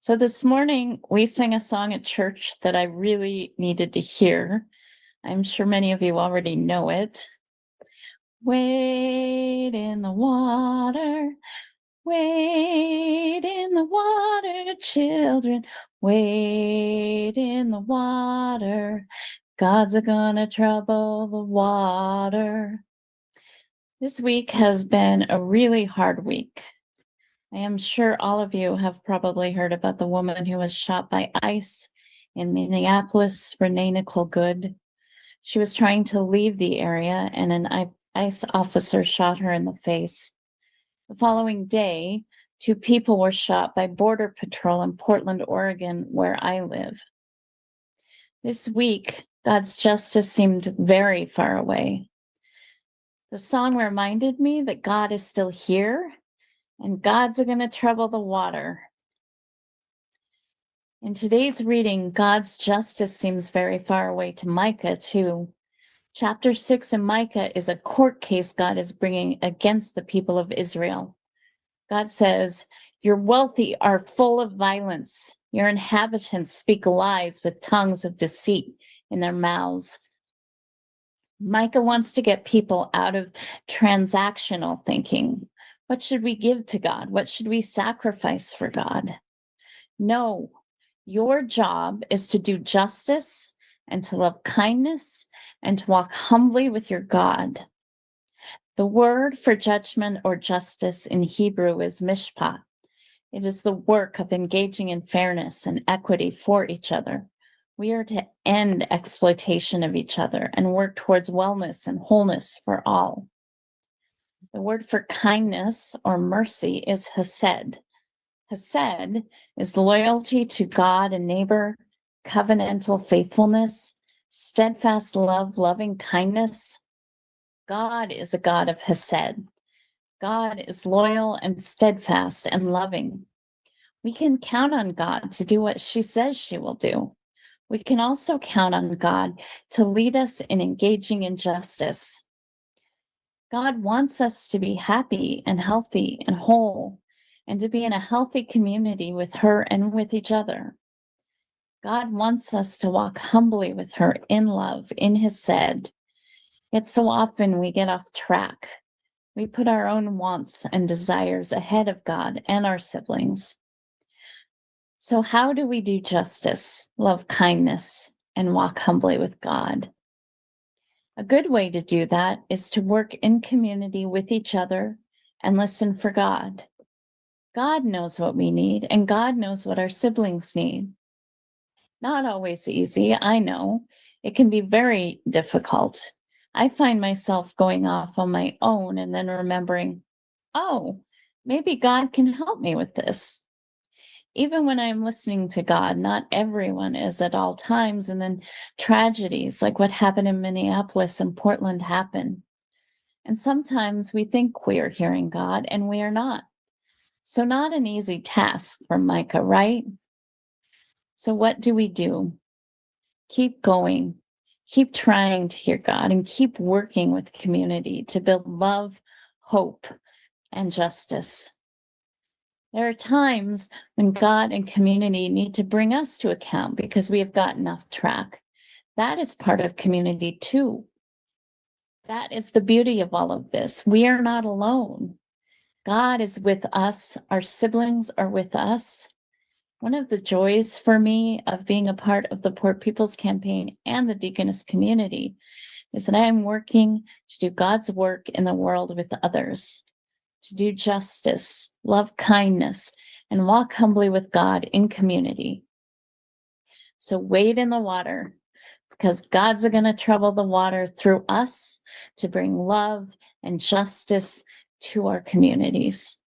So this morning we sang a song at church that I really needed to hear. I'm sure many of you already know it. Wade in the water, wade in the water, children, wade in the water. God's gonna trouble the water. This week has been a really hard week. I am sure all of you have probably heard about the woman who was shot by ICE in Minneapolis, Renee Nicole Good. She was trying to leave the area and an ICE officer shot her in the face. The following day, 2 people were shot by Border Patrol in Portland, Oregon, where I live. This week, God's justice seemed very far away. The song reminded me that God is still here and God's going to trouble the water. In today's reading, God's justice seems very far away to Micah, too. Chapter 6 in Micah is a court case God is bringing against the people of Israel. God says, "Your wealthy are full of violence. Your inhabitants speak lies with tongues of deceit in their mouths." Micah wants to get people out of transactional thinking. What should we give to God? What should we sacrifice for God? No, your job is to do justice and to love kindness and to walk humbly with your God. The word for judgment or justice in Hebrew is mishpat. It is the work of engaging in fairness and equity for each other. We are to end exploitation of each other and work towards wellness and wholeness for all. The word for kindness or mercy is hesed. Hesed is loyalty to God and neighbor, covenantal faithfulness, steadfast love, loving kindness. God is a God of hesed. God is loyal and steadfast and loving. We can count on God to do what she says she will do. We can also count on God to lead us in engaging in justice. God wants us to be happy and healthy and whole, and to be in a healthy community with her and with each other. God wants us to walk humbly with her in love, in hesed. Yet so often we get off track. We put our own wants and desires ahead of God and our siblings. So how do we do justice, love kindness, and walk humbly with God? A good way to do that is to work in community with each other and listen for God. God knows what we need, and God knows what our siblings need. Not always easy, I know. It can be very difficult. I find myself going off on my own and then remembering, oh, maybe God can help me with this. Even when I'm listening to God, not everyone is at all times. And then tragedies like what happened in Minneapolis and Portland happen. And sometimes we think we are hearing God and we are not. So not an easy task for Micah, right? So what do we do? Keep going, keep trying to hear God, and keep working with community to build love, hope, and justice. There are times when God and community need to bring us to account because we have gotten off track. That is part of community too. That is the beauty of all of this. We are not alone. God is with us. Our siblings are with us. One of the joys for me of being a part of the Poor People's Campaign and the Deaconess community is that I am working to do God's work in the world with others, to do justice, love kindness, and walk humbly with God in community. So wade in the water, because God's going to trouble the water through us to bring love and justice to our communities.